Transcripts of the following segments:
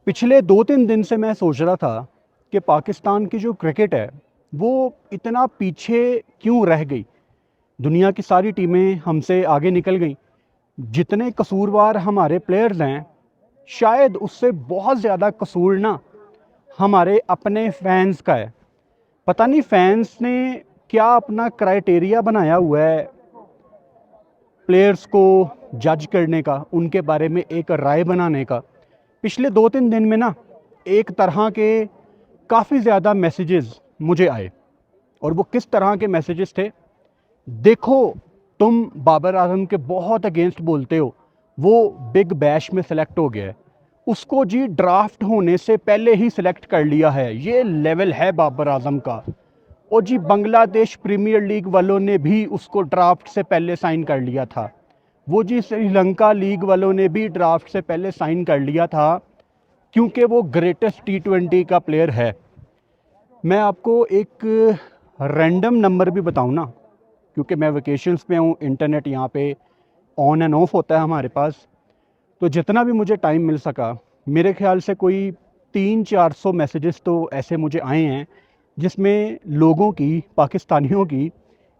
पिछले 2-3 दिन से मैं सोच रहा था कि पाकिस्तान की जो क्रिकेट है वो इतना पीछे क्यों रह गई। दुनिया की सारी टीमें हमसे आगे निकल गईं। जितने कसूरवार हमारे प्लेयर्स हैं, शायद उससे बहुत ज़्यादा कसूर ना हमारे अपने फैंस का है। पता नहीं फैंस ने क्या अपना क्राइटेरिया बनाया हुआ है प्लेयर्स को जज करने का, उनके बारे में एक राय बनाने का। पिछले 2-3 दिन में ना एक तरह के काफ़ी ज़्यादा मैसेजेस मुझे आए। और वो किस तरह के मैसेजेस थे? देखो, तुम बाबर आजम के बहुत अगेंस्ट बोलते हो, वो बिग बैश में सेलेक्ट हो गया है, उसको जी ड्राफ्ट होने से पहले ही सिलेक्ट कर लिया है, ये लेवल है बाबर आजम का। और जी बांग्लादेश प्रीमियर लीग वालों ने भी उसको ड्राफ्ट से पहले साइन कर लिया था। वो जी श्रीलंका लीग वालों ने भी ड्राफ्ट से पहले साइन कर लिया था, क्योंकि वो ग्रेटेस्ट T20 का प्लेयर है। मैं आपको एक रैंडम नंबर भी बताऊं ना, क्योंकि मैं वेकेशंस पे हूँ, इंटरनेट यहाँ पे ऑन एंड ऑफ होता है हमारे पास। तो जितना भी मुझे टाइम मिल सका, मेरे ख्याल से कोई 300-400 मैसेजेस तो ऐसे मुझे आए हैं जिसमें लोगों की, पाकिस्तानियों की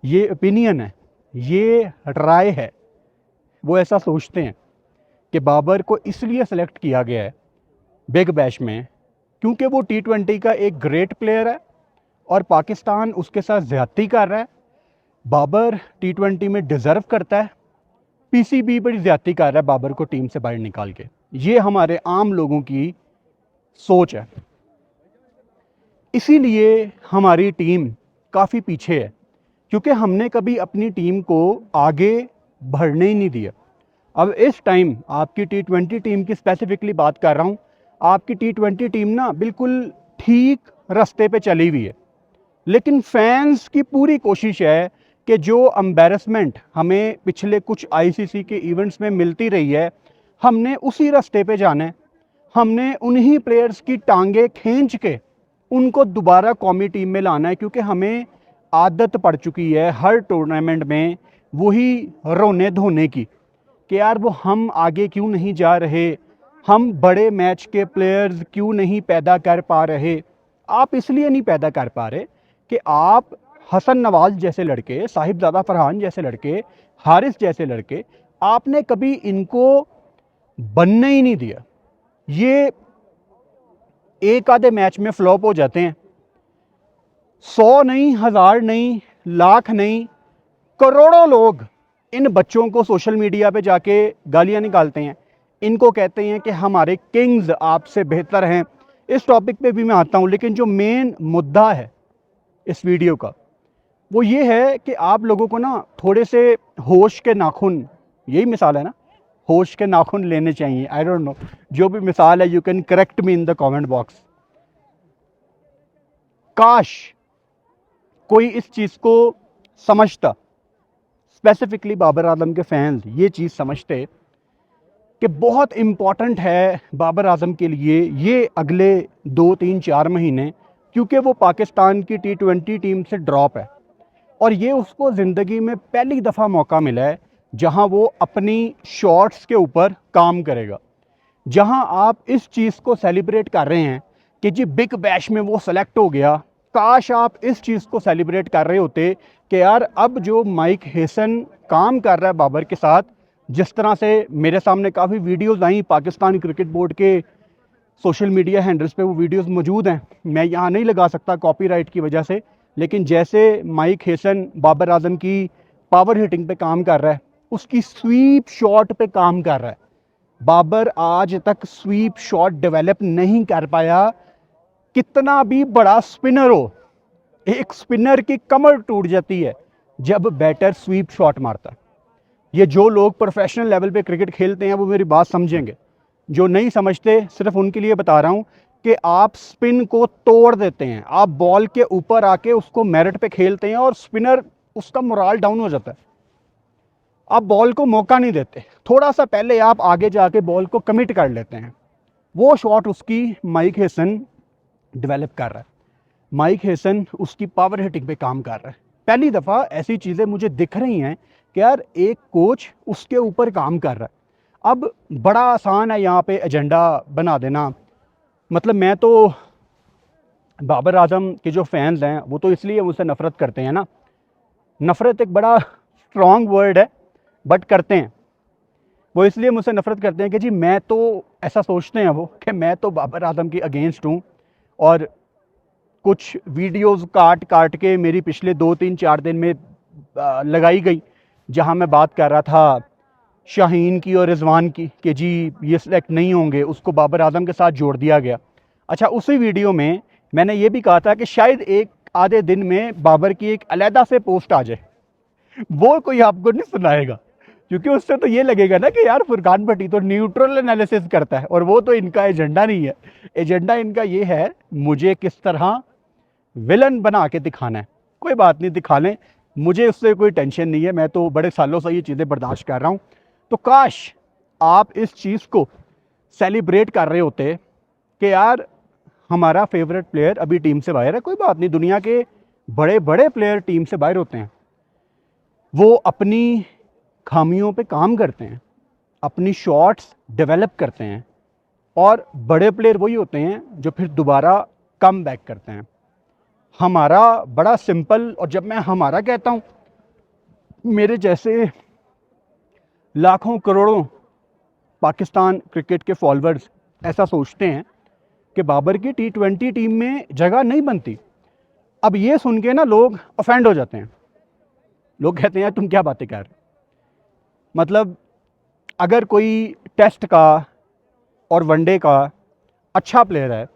ये ओपिनियन है, ये राय है। वो ऐसा सोचते हैं कि बाबर को इसलिए सेलेक्ट किया गया है बिग बैश में क्योंकि वो T20 का एक ग्रेट प्लेयर है और पाकिस्तान उसके साथ ज़्यादती कर रहा है। बाबर T20 में डिज़र्व करता है, पीसीबी बड़ी ज़्यादती कर रहा है बाबर को टीम से बाहर निकाल के। ये हमारे आम लोगों की सोच है। इसीलिए हमारी टीम काफ़ी पीछे है, क्योंकि हमने कभी अपनी टीम को आगे बढ़ने ही नहीं दिया। अब इस टाइम आपकी T20 टीम की स्पेसिफिकली बात कर रहा हूँ, आपकी T20 टीम ना बिल्कुल ठीक रास्ते पे चली हुई है, लेकिन फैंस की पूरी कोशिश है कि जो एम्बैरेसमेंट हमें पिछले कुछ आईसीसी के इवेंट्स में मिलती रही है, हमने उसी रास्ते पे जाना है। हमने उन्हीं प्लेयर्स की टांगे खींच के उनको दोबारा कौमी टीम में लाना है, क्योंकि हमें आदत पड़ चुकी है हर टूर्नामेंट में वही रोने धोने की कि यार वो हम आगे क्यों नहीं जा रहे, हम बड़े मैच के प्लेयर्स क्यों नहीं पैदा कर पा रहे। आप इसलिए नहीं पैदा कर पा रहे कि आप हसन नवाज जैसे लड़के, साहिबजादा फरहान जैसे लड़के, हारिस जैसे लड़के, आपने कभी इनको बनने ही नहीं दिया। ये एक आधे मैच में फ्लॉप हो जाते हैं। 100 नहीं, 1000 नहीं, लाख नहीं, करोड़ों लोग इन बच्चों को सोशल मीडिया पे जाके गालियां निकालते हैं, इनको कहते हैं कि हमारे किंग्स आपसे बेहतर हैं। इस टॉपिक पे भी मैं आता हूं, लेकिन जो मेन मुद्दा है इस वीडियो का वो ये है कि आप लोगों को ना थोड़े से होश के नाखून, यही मिसाल है ना, होश के नाखून लेने चाहिए। आई डोंट नो, जो भी मिसाल है, you can correct me in the comment box. काश कोई इस चीज़ को समझता, स्पेसिफिकली बाबर आजम के फैंस ये चीज़ समझते कि बहुत इम्पॉर्टेंट है बाबर आजम के लिए ये अगले 2-3-4 महीने, क्योंकि वो पाकिस्तान की T20 टीम से ड्रॉप है और ये उसको ज़िंदगी में पहली दफ़ा मौका मिला है जहां वो अपनी शॉट्स के ऊपर काम करेगा। जहां आप इस चीज़ को सेलिब्रेट कर रहे हैं कि जी बिग बैश में वो सेलेक्ट हो गया, काश आप इस चीज़ को सेलिब्रेट कर रहे होते कि यार अब जो माइक हेसन काम कर रहा है बाबर के साथ, जिस तरह से मेरे सामने काफ़ी videos I Pakistan cricket board के सोशल मीडिया हैंडल्स पे, वो वीडियोस मौजूद हैं, मैं यहाँ नहीं लगा सकता कॉपीराइट की वजह से, लेकिन जैसे माइक हेसन बाबर आजम की पावर हिटिंग पे काम कर रहा है, उसकी स्वीप शॉट पे काम कर रहा है। बाबर आज तक स्वीप शॉट डेवलप नहीं कर पाया, कितना भी बड़ा स्पिनर हो, एक स्पिनर की कमर टूट जाती है जब बैटर स्वीप शॉट मारता है। ये जो लोग प्रोफेशनल लेवल पे क्रिकेट खेलते हैं वो मेरी बात समझेंगे, जो नहीं समझते सिर्फ उनके लिए बता रहा हूं कि आप स्पिन को तोड़ देते हैं, आप बॉल के ऊपर आके उसको मेरिट पे खेलते हैं और स्पिनर, उसका मोराल डाउन हो जाता है। आप बॉल को मौका नहीं देते, थोड़ा सा पहले आप आगे जाके बॉल को कमिट कर लेते हैं। वो शॉट उसकी माइक हेसन डेवलप कर रहा है, माइक हेसन उसकी पावर हिटिंग पे काम कर रहा है। पहली दफ़ा ऐसी चीज़ें मुझे दिख रही हैं कि यार एक कोच उसके ऊपर काम कर रहा है। अब बड़ा आसान है यहाँ पे एजेंडा बना देना, मतलब मैं तो बाबर आजम के जो फैंस हैं वो तो इसलिए मुझसे नफ़रत करते हैं ना, नफ़रत एक बड़ा स्ट्रॉन्ग वर्ड है, बट करते हैं। वो इसलिए मुझसे नफ़रत करते हैं कि जी मैं तो, ऐसा सोचते हैं वो कि मैं तो बाबर आजम के अगेंस्ट हूँ, और कुछ वीडियोस काट काट के मेरी पिछले 2 3 4 दिन में लगाई गई, जहाँ मैं बात कर रहा था शाहीन की और रिजवान की कि जी ये सिलेक्ट नहीं होंगे, उसको बाबर आजम के साथ जोड़ दिया गया। अच्छा, उसी वीडियो में मैंने ये भी कहा था कि शायद एक आधे दिन में बाबर की एक अलहदा से पोस्ट आ जाए, वो कोई आपको नहीं सुनाएगा, क्योंकि उससे तो ये लगेगा ना कि यार फुरकान भट्टी तो न्यूट्रल एनालिसिस करता है, और वो तो इनका एजेंडा नहीं है। एजेंडा इनका ये है मुझे किस तरह विलन बना के दिखाना है। कोई बात नहीं, दिखा लें, मुझे उससे कोई टेंशन नहीं है, मैं तो बड़े सालों से ये चीज़ें बर्दाश्त कर रहा हूँ। तो काश आप इस चीज़ को सेलिब्रेट कर रहे होते कि यार हमारा फेवरेट प्लेयर अभी टीम से बाहर है। कोई बात नहीं, दुनिया के बड़े बड़े प्लेयर टीम से बाहर होते हैं, वो अपनी खामियों पे काम करते हैं, अपनी शॉट्स डेवलप करते हैं, और बड़े प्लेयर वही होते हैं जो फिर दोबारा कम बैक करते हैं। हमारा बड़ा सिंपल, और जब मैं हमारा कहता हूँ, मेरे जैसे लाखों करोड़ों पाकिस्तान क्रिकेट के फॉलोअर्स ऐसा सोचते हैं कि बाबर की T20 टीम में जगह नहीं बनती। अब ये सुन के ना लोग ऑफेंड हो जाते हैं, लोग कहते हैं तुम क्या बातें कर रहे हो। मतलब अगर कोई टेस्ट का और वनडे का अच्छा प्लेयर है,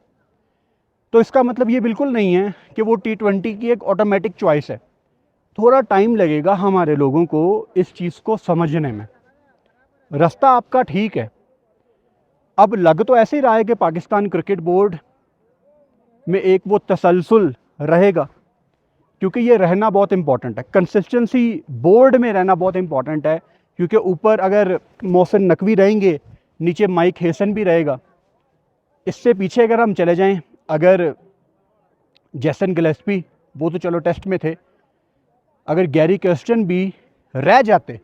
तो इसका मतलब ये बिल्कुल नहीं है कि वो T20 की एक ऑटोमेटिक चॉइस है। थोड़ा टाइम लगेगा हमारे लोगों को इस चीज़ को समझने में। रास्ता आपका ठीक है, अब लग तो ऐसे ही रहा है कि पाकिस्तान क्रिकेट बोर्ड में एक वो तसलसल रहेगा, क्योंकि ये रहना बहुत इंपॉर्टेंट है। कंसिस्टेंसी बोर्ड में रहना बहुत इंपॉर्टेंट है, क्योंकि ऊपर अगर मोहसिन नकवी रहेंगे, नीचे माइक हेसन भी रहेगा। इससे पीछे अगर हम चले जाएं, अगर जैसन गिलेस्पी, वो तो चलो टेस्ट में थे, अगर गैरी कर्स्टन भी रह जाते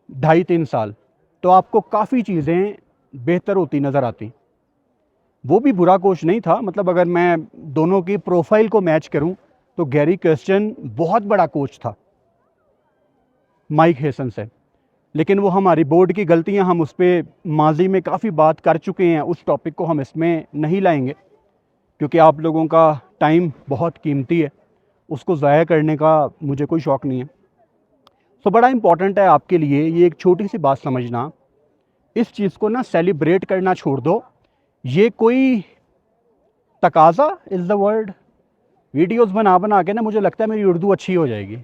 2.5 3 साल, तो आपको काफ़ी चीज़ें बेहतर होती नज़र आती। वो भी बुरा कोच नहीं था, मतलब अगर मैं दोनों की प्रोफाइल को मैच करूं तो गैरी कर्स्टन बहुत बड़ा कोच था माइक हेसन से। लेकिन वो हमारी बोर्ड की गलतियां, हम उस पर माजी में काफ़ी बात कर चुके हैं, उस टॉपिक को हम इसमें नहीं लाएंगे, क्योंकि आप लोगों का टाइम बहुत कीमती है, उसको ज़ाया करने का मुझे कोई शौक़ नहीं है। तो बड़ा इम्पॉर्टेंट है आपके लिए ये एक छोटी सी बात समझना, इस चीज़ को ना सेलिब्रेट करना छोड़ दो। ये कोई तकाजा इज़ द वर्ड, वीडियोस बना बना के ना मुझे लगता है मेरी उर्दू अच्छी हो जाएगी,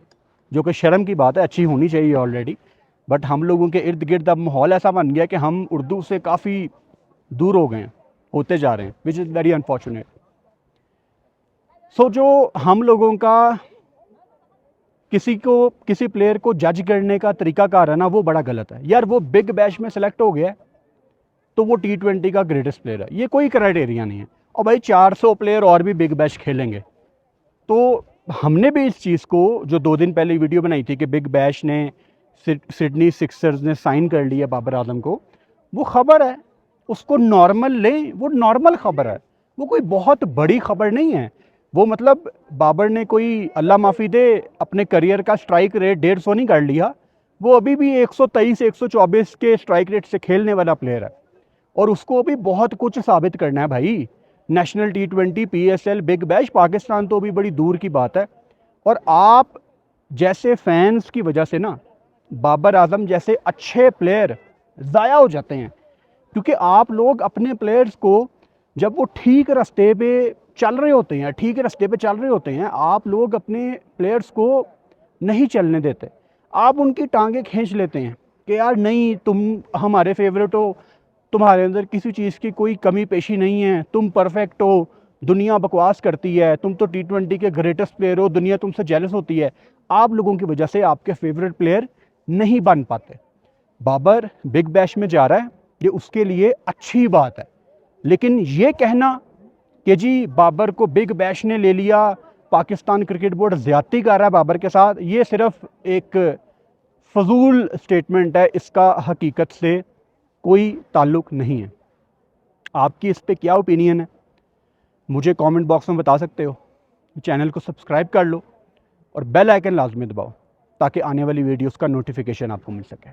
जो कि शर्म की बात है, अच्छी होनी चाहिए ऑलरेडी। बट हम लोगों के इर्द गिर्द अब माहौल ऐसा बन गया कि हम उर्दू से काफ़ी दूर हो गए हैं, होते जा रहे हैं, विच इज़ वेरी अनफॉर्चुनेट। सो जो हम लोगों का किसी प्लेयर को जज करने का तरीकाकार है ना, वो बड़ा गलत है। यार वो बिग बैश में सेलेक्ट हो गया तो वो T20 का ग्रेटेस्ट प्लेयर है, ये कोई क्राइटेरिया नहीं है। और भाई 400 प्लेयर और भी बिग बैश खेलेंगे। तो हमने भी इस चीज़ को, जो 2 दिन पहले वीडियो बनाई थी कि बिग बैश ने सिडनी सिक्सर्स ने साइन कर लिया बाबर आजम को, वो खबर है, उसको नॉर्मल लें, वो नॉर्मल खबर है, वो कोई बहुत बड़ी खबर नहीं है। वो मतलब बाबर ने कोई अल्लाह माफ़ी दे अपने करियर का स्ट्राइक रेट 150 नहीं कर लिया, वो अभी भी 123 124 के स्ट्राइक रेट से खेलने वाला प्लेयर है, और उसको भी बहुत कुछ साबित करना है भाई। National T20 PSL big bash, Pakistan तो अभी बड़ी दूर की बात है। और आप जैसे फैंस की वजह से ना बाबर आजम जैसे अच्छे प्लेयर ज़ाया हो जाते हैं, क्योंकि आप लोग अपने प्लेयर्स को, जब वो ठीक रास्ते पे चल रहे होते हैं, ठीक रास्ते पे चल रहे होते हैं, आप लोग अपने प्लेयर्स को नहीं चलने देते। आप उनकी टांगें खींच लेते हैं कि यार नहीं, तुम हमारे फेवरेट हो, तुम्हारे अंदर किसी चीज़ की कोई कमी पेशी नहीं है, तुम परफेक्ट हो, दुनिया बकवास करती है, तुम तो T20 के ग्रेटेस्ट प्लेयर हो, दुनिया तुमसे जेलस होती है। आप लोगों की वजह से आपके फेवरेट प्लेयर नहीं बन पाते। बाबर बिग बैश में जा रहा है, ये उसके लिए अच्छी बात है, लेकिन ये कहना कि जी बाबर को बिग बैश ने ले लिया, पाकिस्तान क्रिकेट बोर्ड ज़्यादती कर रहा है बाबर के साथ, ये सिर्फ एक फजूल स्टेटमेंट है, इसका हकीकत से कोई ताल्लुक़ नहीं है। आपकी इस पे क्या ओपिनियन है, मुझे कमेंट बॉक्स में बता सकते हो। चैनल को सब्सक्राइब कर लो और बेल आइकन लाजमी दबाओ ताकि आने वाली वीडियोस का नोटिफिकेशन आपको मिल सके।